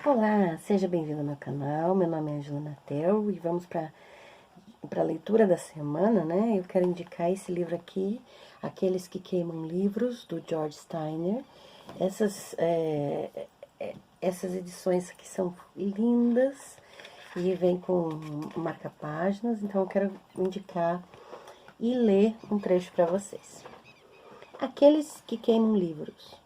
Olá, seja bem-vindo ao meu canal. Meu nome é Angela Natel e vamos para a leitura da semana, né? Eu quero indicar esse livro aqui, Aqueles que Queimam Livros, do George Steiner. Essas edições aqui são lindas e vem com marca-páginas, então eu quero indicar e ler um trecho para vocês. Aqueles que queimam livros.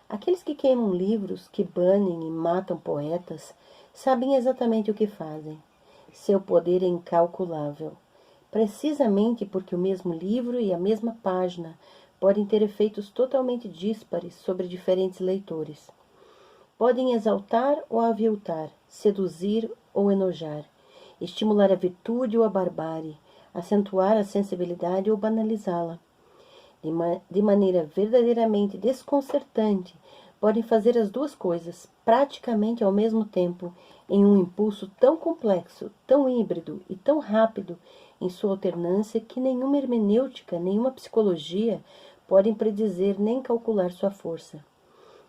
Aqueles que queimam livros, que banem e matam poetas, sabem exatamente o que fazem. Seu poder é incalculável. Precisamente porque o mesmo livro e a mesma página podem ter efeitos totalmente díspares sobre diferentes leitores. Podem exaltar ou aviltar, seduzir ou enojar, estimular a virtude ou a barbárie, acentuar a sensibilidade ou banalizá-la. De maneira verdadeiramente desconcertante, podem fazer as duas coisas, praticamente ao mesmo tempo, em um impulso tão complexo, tão híbrido e tão rápido em sua alternância que nenhuma hermenêutica, nenhuma psicologia podem predizer nem calcular sua força.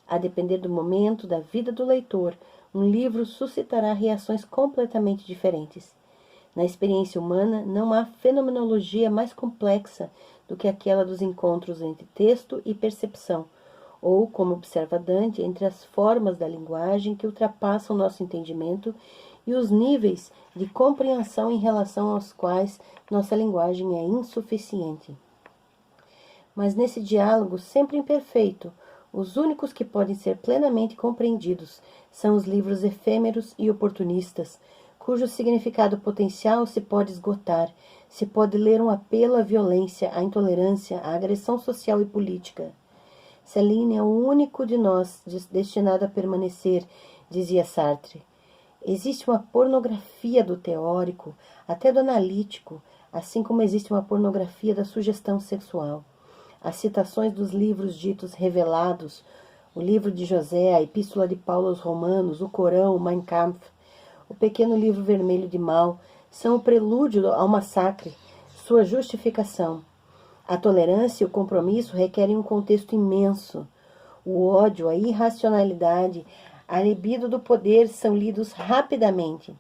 A depender do momento, da vida do leitor, um livro suscitará reações completamente diferentes. Na experiência humana, não há fenomenologia mais complexa do que aquela dos encontros entre texto e percepção, ou, como observa Dante, entre as formas da linguagem que ultrapassam nosso entendimento e os níveis de compreensão em relação aos quais nossa linguagem é insuficiente. Mas nesse diálogo sempre imperfeito, os únicos que podem ser plenamente compreendidos são os livros efêmeros e oportunistas, cujo significado potencial se pode esgotar, se pode ler um apelo à violência, à intolerância, à agressão social e política. Céline é o único de nós destinado a permanecer, dizia Sartre. Existe uma pornografia do teórico, até do analítico, assim como existe uma pornografia da sugestão sexual. As citações dos livros ditos revelados, o livro de José, a Epístola de Paulo aos Romanos, o Corão, o Mein Kampf, o pequeno livro vermelho de Mao, são o prelúdio ao massacre, sua justificação. A tolerância e o compromisso requerem um contexto imenso. O ódio, a irracionalidade, a libido do poder são lidos rapidamente.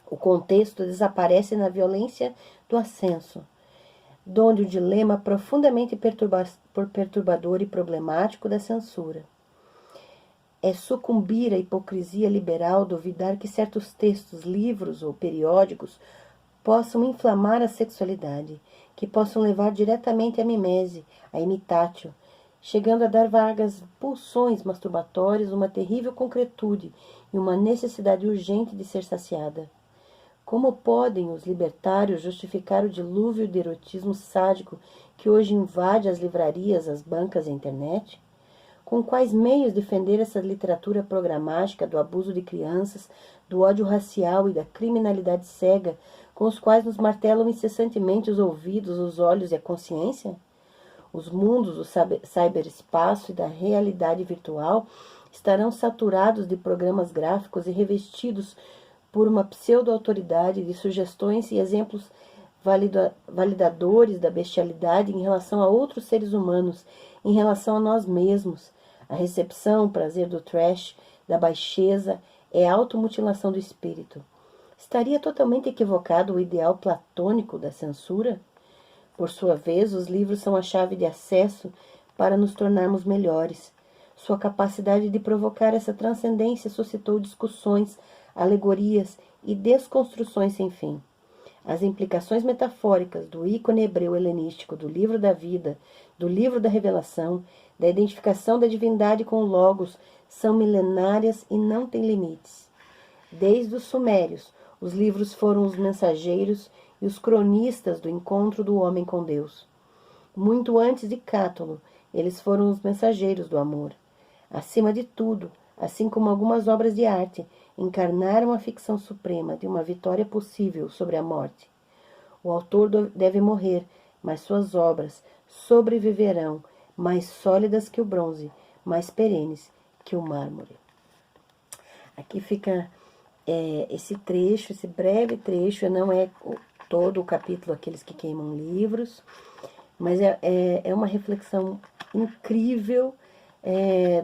O contexto desaparece na violência do ascenso, donde o dilema profundamente perturbador e problemático da censura. É sucumbir à hipocrisia liberal duvidar que certos textos, livros ou periódicos possam inflamar a sexualidade, que possam levar diretamente à mimese, à imitatio, chegando a dar vagas pulsões masturbatórias, uma terrível concretude e uma necessidade urgente de ser saciada. Como podem os libertários justificar o dilúvio de erotismo sádico que hoje invade as livrarias, as bancas e a internet? Com quais meios defender essa literatura programática do abuso de crianças, do ódio racial e da criminalidade cega, com os quais nos martelam incessantemente os ouvidos, os olhos e a consciência? Os mundos do cyberespaço e da realidade virtual estarão saturados de programas gráficos e revestidos por uma pseudo-autoridade de sugestões e exemplos validadores da bestialidade em relação a outros seres humanos, em relação a nós mesmos. A recepção, o prazer do trash, da baixeza, é a automutilação do espírito. Estaria totalmente equivocado o ideal platônico da censura? Por sua vez, os livros são a chave de acesso para nos tornarmos melhores. Sua capacidade de provocar essa transcendência suscitou discussões, alegorias e desconstruções sem fim. As implicações metafóricas do ícone hebreu helenístico, do livro da vida, do livro da revelação, da identificação da divindade com o Logos, são milenárias e não têm limites. Desde os sumérios, os livros foram os mensageiros e os cronistas do encontro do homem com Deus. Muito antes de Cátulo, eles foram os mensageiros do amor. Acima de tudo, assim como algumas obras de arte, encarnaram a ficção suprema de uma vitória possível sobre a morte. O autor deve morrer, mas suas obras sobreviverão, mais sólidas que o bronze, mais perenes que o mármore. Aqui fica esse trecho, esse breve trecho, não é todo o capítulo Aqueles que Queimam Livros, mas é uma reflexão incrível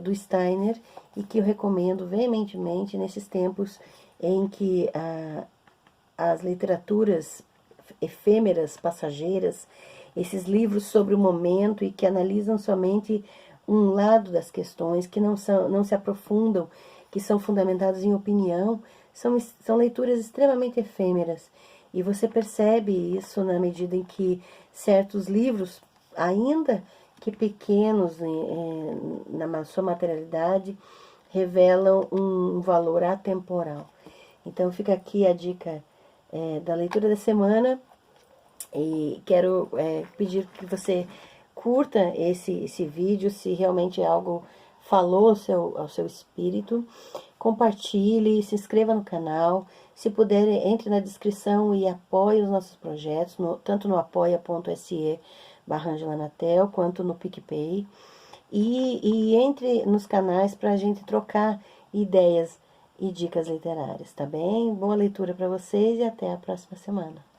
do Steiner e que eu recomendo veementemente nesses tempos em que as literaturas efêmeras, passageiras, esses livros sobre o momento e que analisam somente um lado das questões, que não se aprofundam, que são fundamentados em opinião, são leituras extremamente efêmeras. E você percebe isso na medida em que certos livros, ainda que pequenos na sua materialidade, revelam um valor atemporal. Então fica aqui a dica da leitura da semana e quero pedir que você curta esse vídeo, se realmente algo falou ao seu espírito, compartilhe, se inscreva no canal, se puder entre na descrição e apoie os nossos projetos, tanto no apoia.se/AngelaNatel, quanto no PicPay, e entre nos canais para a gente trocar ideias e dicas literárias, tá bem? Boa leitura para vocês e até a próxima semana.